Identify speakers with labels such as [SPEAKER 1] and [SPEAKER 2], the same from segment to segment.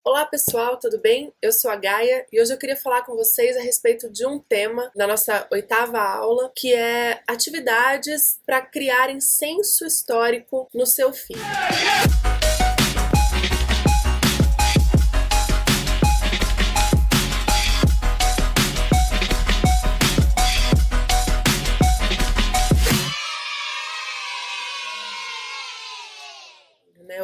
[SPEAKER 1] Olá pessoal, tudo bem? Eu sou a Gaia e hoje eu queria falar com vocês a respeito de um tema na nossa 8ª aula, que é atividades para criarem senso histórico no seu filho.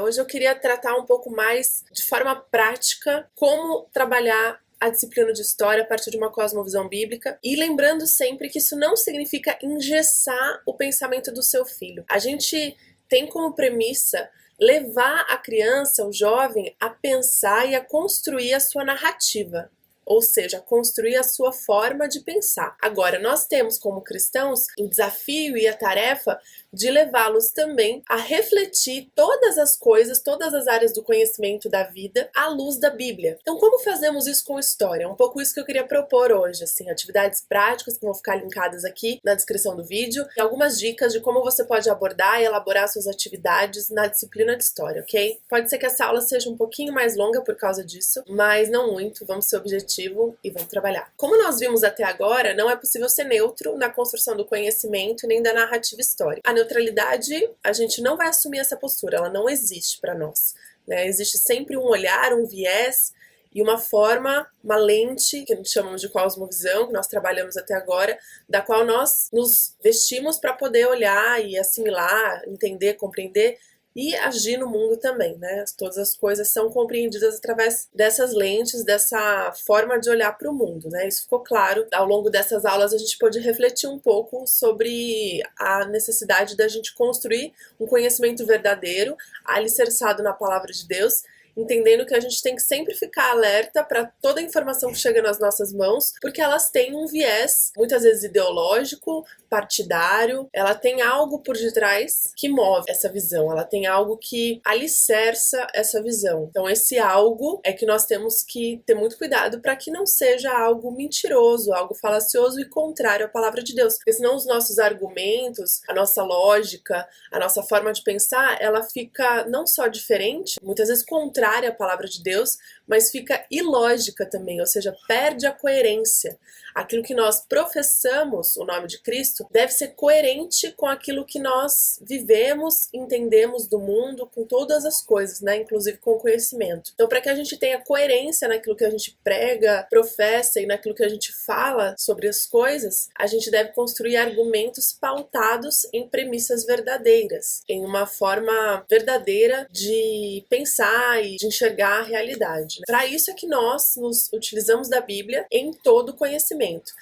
[SPEAKER 1] Hoje eu queria tratar um pouco mais, de forma prática, como trabalhar a disciplina de história a partir de uma cosmovisão bíblica, e lembrando sempre que isso não significa engessar o pensamento do seu filho. A gente tem como premissa levar a criança, o jovem, a pensar e a construir a sua narrativa. Ou seja, construir a sua forma de pensar. Agora, nós temos como cristãos o desafio e a tarefa de levá-los também a refletir todas as coisas, todas as áreas do conhecimento da vida à luz da Bíblia. Então, como fazemos isso com história? É um pouco isso que eu queria propor hoje, assim, atividades práticas que vão ficar linkadas aqui na descrição do vídeo, e algumas dicas de como você pode abordar e elaborar suas atividades na disciplina de história, ok? Pode ser que essa aula seja um pouquinho mais longa por causa disso, mas não muito, vamos ser objetivo e vamos trabalhar. Como nós vimos até agora, não é possível ser neutro na construção do conhecimento nem da narrativa histórica. A neutralidade, a gente não vai assumir essa postura, ela não existe para nós, né? Existe sempre um olhar, um viés e uma forma, uma lente, que a gente chama de cosmovisão, que nós trabalhamos até agora, da qual nós nos vestimos para poder olhar e assimilar, entender, compreender e agir no mundo também, né? Todas as coisas são compreendidas através dessas lentes, dessa forma de olhar para o mundo, né? Isso ficou claro. Ao longo dessas aulas a gente pôde refletir um pouco sobre a necessidade da gente construir um conhecimento verdadeiro, alicerçado na palavra de Deus, entendendo que a gente tem que sempre ficar alerta para toda a informação que chega nas nossas mãos, porque elas têm um viés, muitas vezes ideológico, partidário, ela tem algo por detrás que move essa visão, ela tem algo que alicerça essa visão. Então esse algo é que nós temos que ter muito cuidado para que não seja algo mentiroso, algo falacioso e contrário à palavra de Deus, porque senão os nossos argumentos, a nossa lógica, a nossa forma de pensar, ela fica não só diferente, muitas vezes contrária à palavra de Deus, mas fica ilógica também, ou seja, perde a coerência. Aquilo que nós professamos, o nome de Cristo, deve ser coerente com aquilo que nós vivemos, entendemos do mundo, com todas as coisas, né? Inclusive com o conhecimento. Então, para que a gente tenha coerência naquilo que a gente prega, professa e naquilo que a gente fala sobre as coisas, a gente deve construir argumentos pautados em premissas verdadeiras, em uma forma verdadeira de pensar e de enxergar a realidade. Para isso é que nós nos utilizamos da Bíblia em todo o conhecimento.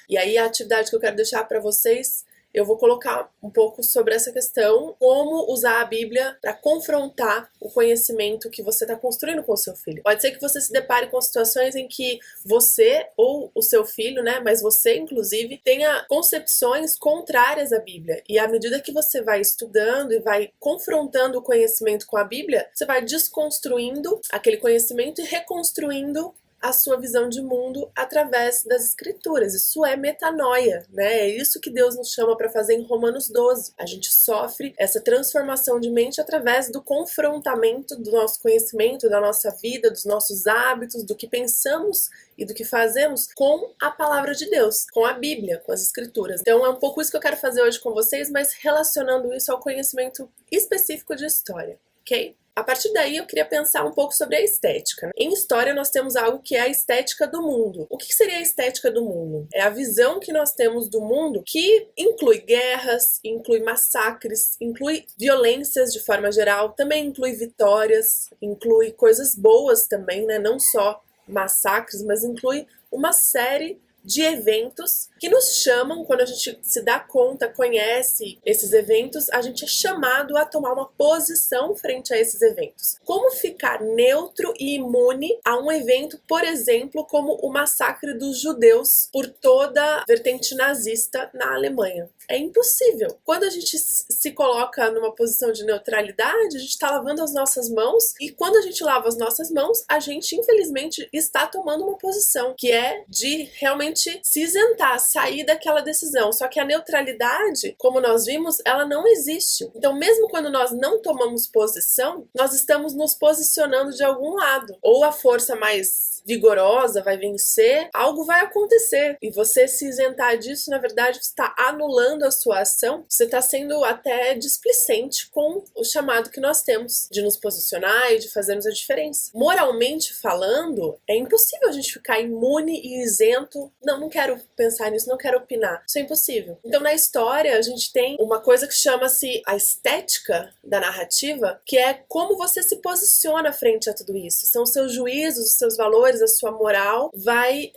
[SPEAKER 1] E aí a atividade que eu quero deixar para vocês, eu vou colocar um pouco sobre essa questão, como usar a Bíblia para confrontar o conhecimento que você está construindo com o seu filho. Pode ser que você se depare com situações em que você ou o seu filho, né, mas você inclusive, tenha concepções contrárias à Bíblia. E à medida que você vai estudando e vai confrontando o conhecimento com a Bíblia, você vai desconstruindo aquele conhecimento e reconstruindo a sua visão de mundo através das escrituras. Isso é metanoia, né? É isso que Deus nos chama para fazer em Romanos 12. A gente sofre essa transformação de mente através do confrontamento do nosso conhecimento, da nossa vida, dos nossos hábitos, do que pensamos e do que fazemos com a palavra de Deus, com a Bíblia, com as escrituras. Então é um pouco isso que eu quero fazer hoje com vocês, mas relacionando isso ao conhecimento específico de história, ok? A partir daí, eu queria pensar um pouco sobre a estética. Em história, nós temos algo que é a estética do mundo. O que seria a estética do mundo? É a visão que nós temos do mundo que inclui guerras, inclui massacres, inclui violências de forma geral, também inclui vitórias, inclui coisas boas também, né? Não só massacres, mas inclui uma série de eventos que nos chamam, quando a gente se dá conta, conhece esses eventos, a gente é chamado a tomar uma posição frente a esses eventos. Como ficar neutro e imune a um evento, por exemplo, como o massacre dos judeus por toda a vertente nazista na Alemanha? É impossível. Quando a gente se coloca numa posição de neutralidade, a gente está lavando as nossas mãos, e quando a gente lava as nossas mãos, a gente, infelizmente, está tomando uma posição que é de realmente simplesmente se isentar, sair daquela decisão. Só que a neutralidade, como nós vimos, ela não existe. Então, mesmo quando nós não tomamos posição, nós estamos nos posicionando de algum lado. Ou a força mais vigorosa vai vencer, algo vai acontecer. E você se isentar disso, na verdade, você está anulando a sua ação, você está sendo até displicente com o chamado que nós temos de nos posicionar e de fazermos a diferença. Moralmente falando, é impossível a gente ficar imune e isento. Não quero pensar nisso, não quero opinar. Isso é impossível. Então, na história, a gente tem uma coisa que chama-se a estética da narrativa, que é como você se posiciona frente a tudo isso. São os seus juízos, os seus valores, a sua moral vai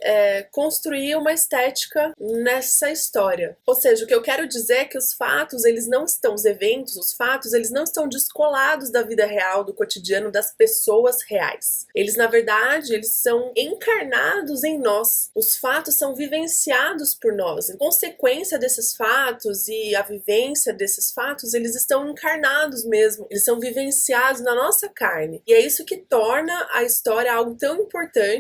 [SPEAKER 1] construir uma estética nessa história. Ou seja, o que eu quero dizer é que os fatos, eles não estão, os eventos, os fatos, eles não estão descolados da vida real, do cotidiano, das pessoas reais. Eles, na verdade, eles são encarnados em nós. Os fatos são vivenciados por nós. Em consequência desses fatos e a vivência desses fatos, eles estão encarnados mesmo. Eles são vivenciados na nossa carne. E é isso que torna a história algo tão importante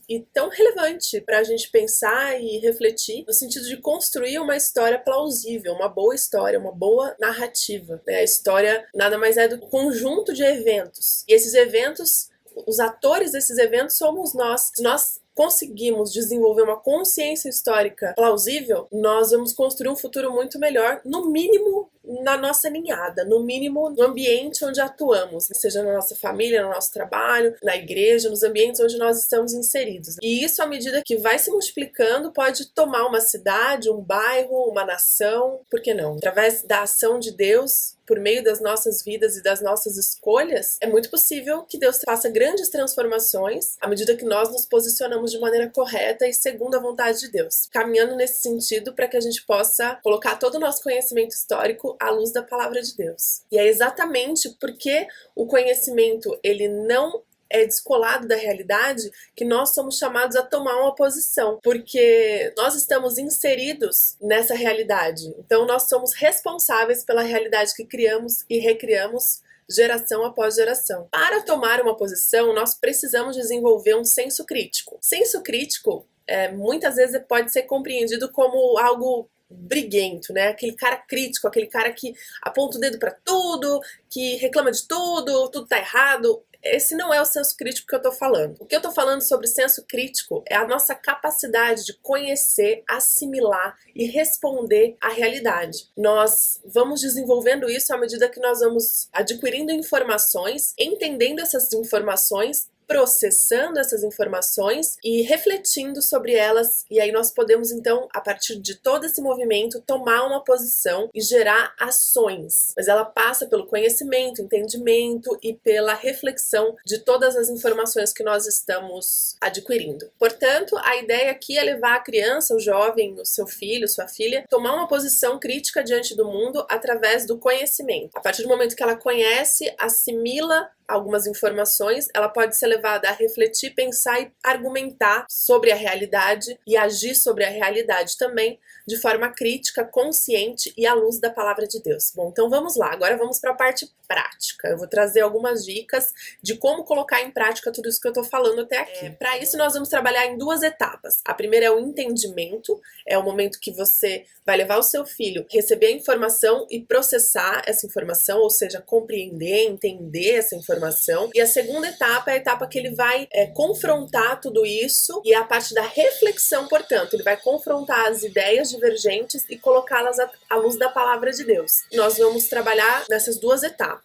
[SPEAKER 1] e tão relevante para a gente pensar e refletir, no sentido de construir uma história plausível, uma boa história, uma boa narrativa. A história nada mais é do que um conjunto de eventos. E esses eventos, os atores desses eventos somos nós. Se nós conseguimos desenvolver uma consciência histórica plausível, nós vamos construir um futuro muito melhor, no mínimo na nossa ninhada, no mínimo no ambiente onde atuamos, seja na nossa família, no nosso trabalho, na igreja, nos ambientes onde nós estamos inseridos. E isso, à medida que vai se multiplicando, pode tomar uma cidade, um bairro, uma nação, por que não? Através da ação de Deus, por meio das nossas vidas e das nossas escolhas, é muito possível que Deus faça grandes transformações à medida que nós nos posicionamos de maneira correta e segundo a vontade de Deus. Caminhando nesse sentido para que a gente possa colocar todo o nosso conhecimento histórico à luz da palavra de Deus. E é exatamente porque o conhecimento, ele não é descolado da realidade, que nós somos chamados a tomar uma posição, porque nós estamos inseridos nessa realidade. Então nós somos responsáveis pela realidade que criamos e recriamos geração após geração. Para tomar uma posição, nós precisamos desenvolver um senso crítico. Senso crítico, muitas vezes pode ser compreendido como algo briguento, né? Aquele cara crítico, aquele cara que aponta o dedo para tudo, que reclama de tudo tá errado. Esse não é o senso crítico que eu tô falando. O que eu tô falando sobre senso crítico é a nossa capacidade de conhecer, assimilar e responder à realidade. Nós vamos desenvolvendo isso à medida que nós vamos adquirindo informações, entendendo essas informações, processando essas informações e refletindo sobre elas, e aí nós podemos então, a partir de todo esse movimento, tomar uma posição e gerar ações. Mas ela passa pelo conhecimento, entendimento e pela reflexão de todas as informações que nós estamos adquirindo. Portanto, a ideia aqui é levar a criança, o jovem, o seu filho, sua filha, tomar uma posição crítica diante do mundo através do conhecimento. A partir do momento que ela conhece, assimila algumas informações, ela pode ser levada a refletir, pensar e argumentar sobre a realidade e agir sobre a realidade também de forma crítica, consciente e à luz da palavra de Deus. Bom, então vamos lá, agora vamos para a parte prática. Eu vou trazer algumas dicas de como colocar em prática tudo isso que eu tô falando até aqui. Para isso nós vamos trabalhar em duas etapas. A primeira é o entendimento, é o momento que você vai levar o seu filho a receber a informação e processar essa informação, ou seja, compreender, entender essa informação. E a segunda etapa é a etapa que ele vai confrontar tudo isso e é a parte da reflexão, portanto, ele vai confrontar as ideias divergentes e colocá-las à luz da palavra de Deus. Nós vamos trabalhar nessas duas etapas.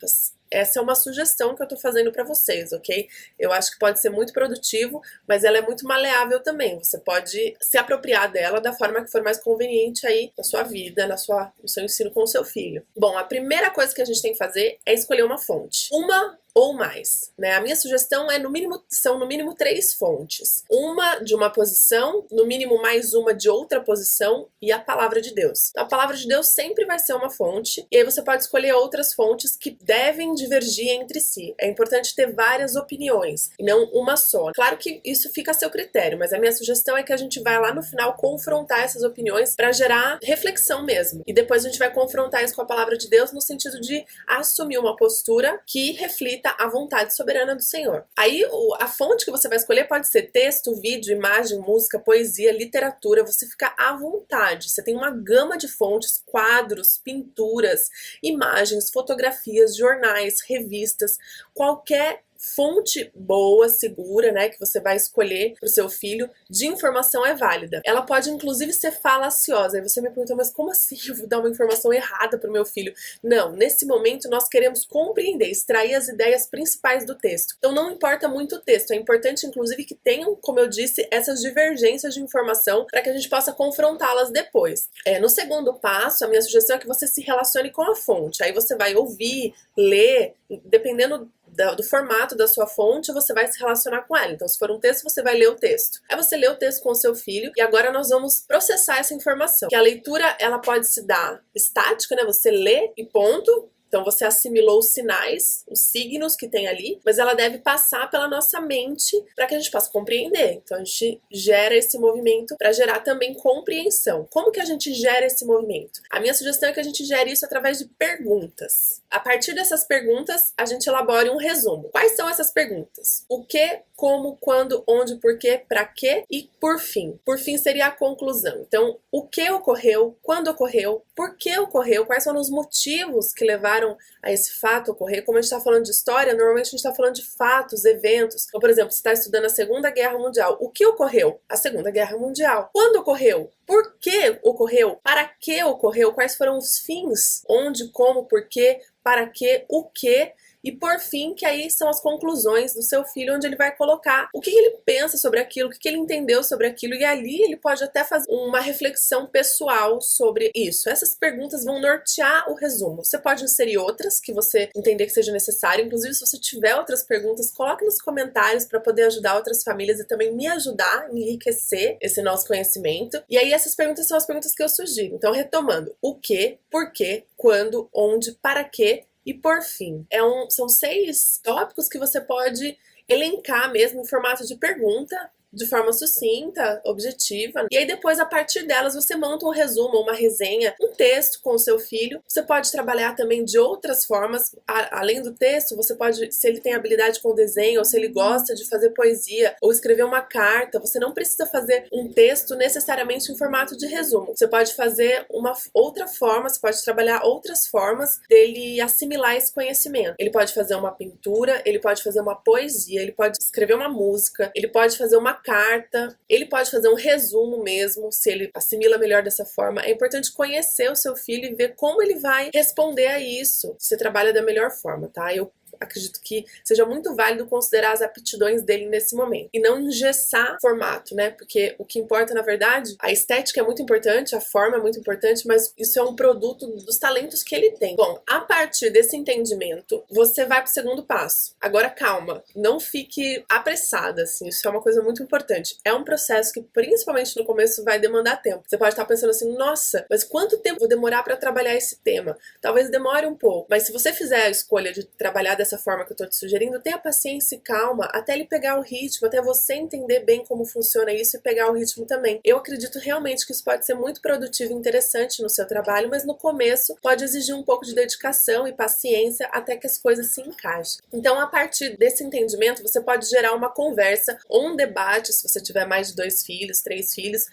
[SPEAKER 1] Essa é uma sugestão que eu tô fazendo para vocês, ok? Eu acho que pode ser muito produtivo, mas ela é muito maleável também. Você pode se apropriar dela da forma que for mais conveniente aí na sua vida, no seu ensino com o seu filho. Bom, a primeira coisa que a gente tem que fazer é escolher uma fonte. Uma ou mais, né? A minha sugestão é são no mínimo 3 fontes. Uma de uma posição, no mínimo mais uma de outra posição e a palavra de Deus. A palavra de Deus sempre vai ser uma fonte e aí você pode escolher outras fontes que devem divergir entre si. É importante ter várias opiniões e não uma só. Claro que isso fica a seu critério, mas a minha sugestão é que a gente vai lá no final confrontar essas opiniões para gerar reflexão mesmo. E depois a gente vai confrontar isso com a palavra de Deus no sentido de assumir uma postura que reflita reflita a vontade soberana do Senhor. Aí a fonte que você vai escolher pode ser texto, vídeo, imagem, música, poesia, literatura, você fica à vontade. Você tem uma gama de fontes, quadros, pinturas, imagens, fotografias, jornais, revistas, qualquer fonte boa, segura, né, que você vai escolher para o seu filho, de informação é válida. Ela pode inclusive ser falaciosa. Aí você me pergunta, mas como assim eu vou dar uma informação errada para o meu filho? Não, nesse momento nós queremos compreender, extrair as ideias principais do texto. Então não importa muito o texto, é importante inclusive que tenham, como eu disse, essas divergências de informação para que a gente possa confrontá-las depois. No segundo passo, a minha sugestão é que você se relacione com a fonte. Aí você vai ouvir, ler, dependendo do formato da sua fonte, você vai se relacionar com ela. Então, se for um texto, você vai ler o texto. Aí você lê o texto com o seu filho e agora nós vamos processar essa informação. Que a leitura, ela pode se dar estática, né? Você lê e ponto. Então você assimilou os sinais, os signos que tem ali, mas ela deve passar pela nossa mente para que a gente possa compreender. Então a gente gera esse movimento para gerar também compreensão. Como que a gente gera esse movimento? A minha sugestão é que a gente gere isso através de perguntas. A partir dessas perguntas, a gente elabore um resumo. Quais são essas perguntas? O que, como, quando, onde, porquê, para quê e por fim. Por fim seria a conclusão. Então, o que ocorreu, quando ocorreu, por que ocorreu, quais foram os motivos que levaram a esse fato ocorrer. Como a gente está falando de história, normalmente a gente está falando de fatos, eventos. Então, por exemplo, você está estudando a Segunda Guerra Mundial. O que ocorreu? A Segunda Guerra Mundial. Quando ocorreu? Por que ocorreu? Para que ocorreu? Quais foram os fins? Onde, como, por quê, para quê, o que? E por fim, que aí são as conclusões do seu filho, onde ele vai colocar o que ele pensa sobre aquilo, o que ele entendeu sobre aquilo, e ali ele pode até fazer uma reflexão pessoal sobre isso. Essas perguntas vão nortear o resumo. Você pode inserir outras que você entender que seja necessário, inclusive se você tiver outras perguntas, coloque nos comentários para poder ajudar outras famílias e também me ajudar a enriquecer esse nosso conhecimento. E aí essas perguntas são as perguntas que eu sugiro. Então, retomando, o que, por quê, quando, onde, para quê, e por fim, são 6 tópicos que você pode elencar mesmo em formato de pergunta, de forma sucinta, objetiva. E aí depois, a partir delas, você monta um resumo, uma resenha, um texto com o seu filho. Você pode trabalhar também de outras formas. Além do texto, você pode, se ele tem habilidade com desenho, ou se ele gosta de fazer poesia, ou escrever uma carta, você não precisa fazer um texto necessariamente em formato de resumo. Você pode fazer uma outra forma, você pode trabalhar outras formas dele assimilar esse conhecimento. Ele pode fazer uma pintura, ele pode fazer uma poesia, ele pode escrever uma música, ele pode fazer uma carta, ele pode fazer um resumo mesmo, se ele assimila melhor dessa forma. É importante conhecer o seu filho e ver como ele vai responder a isso. Você trabalha da melhor forma, tá? Eu acredito que seja muito válido considerar as aptidões dele nesse momento e não engessar formato, né? Porque o que importa, na verdade, a estética é muito importante, a forma é muito importante, mas isso é um produto dos talentos que ele tem. Bom, a partir desse entendimento, você vai pro segundo passo. Agora, calma, não fique apressada, assim, isso é uma coisa muito importante. É um processo que, principalmente no começo, vai demandar tempo. Você pode estar pensando assim, nossa, mas quanto tempo vou demorar para trabalhar esse tema? Talvez demore um pouco, mas se você fizer a escolha de trabalhar dessa forma que eu tô te sugerindo, tenha paciência e calma até ele pegar o ritmo, até você entender bem como funciona isso e pegar o ritmo também. Eu acredito realmente que isso pode ser muito produtivo e interessante no seu trabalho, mas no começo pode exigir um pouco de dedicação e paciência até que as coisas se encaixem. Então, a partir desse entendimento, você pode gerar uma conversa ou um debate, se você tiver mais de 2 filhos, 3 filhos,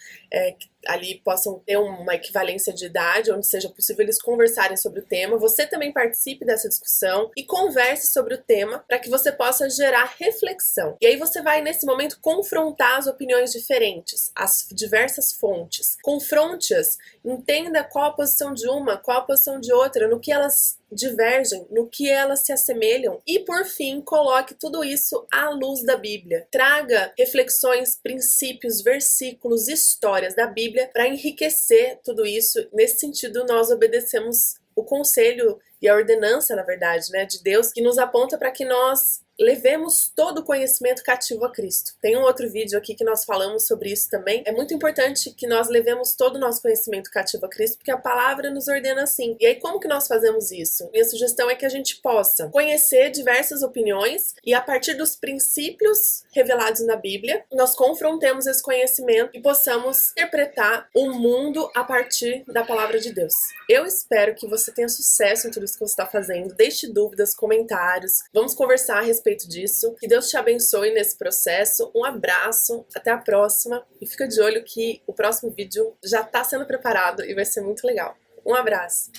[SPEAKER 1] que ali possam ter uma equivalência de idade, onde seja possível eles conversarem sobre o tema. Você também participe dessa discussão e converse sobre o tema para que você possa gerar reflexão. E aí você vai, nesse momento, confrontar as opiniões diferentes, as diversas fontes. Confronte-as, entenda qual a posição de uma, qual a posição de outra, no que elas divergem, no que elas se assemelham e, por fim, coloque tudo isso à luz da Bíblia. Traga reflexões, princípios, versículos, histórias da Bíblia para enriquecer tudo isso. Nesse sentido, nós obedecemos o conselho e a ordenança, na verdade, né, de Deus, que nos aponta para que nós levemos todo o conhecimento cativo a Cristo. Tem um outro vídeo aqui que nós falamos sobre isso também. É muito importante que nós levemos todo o nosso conhecimento cativo a Cristo, porque a palavra nos ordena assim. E aí, como que nós fazemos isso? Minha sugestão é que a gente possa conhecer diversas opiniões e, a partir dos princípios revelados na Bíblia, nós confrontemos esse conhecimento e possamos interpretar o mundo a partir da palavra de Deus. Eu espero que você tenha sucesso em tudo isso que você está fazendo. Deixe dúvidas, comentários. Vamos conversar a respeito disso. Que Deus te abençoe nesse processo. Um abraço, até a próxima. E fica de olho que o próximo vídeo já está sendo preparado e vai ser muito legal. Um abraço!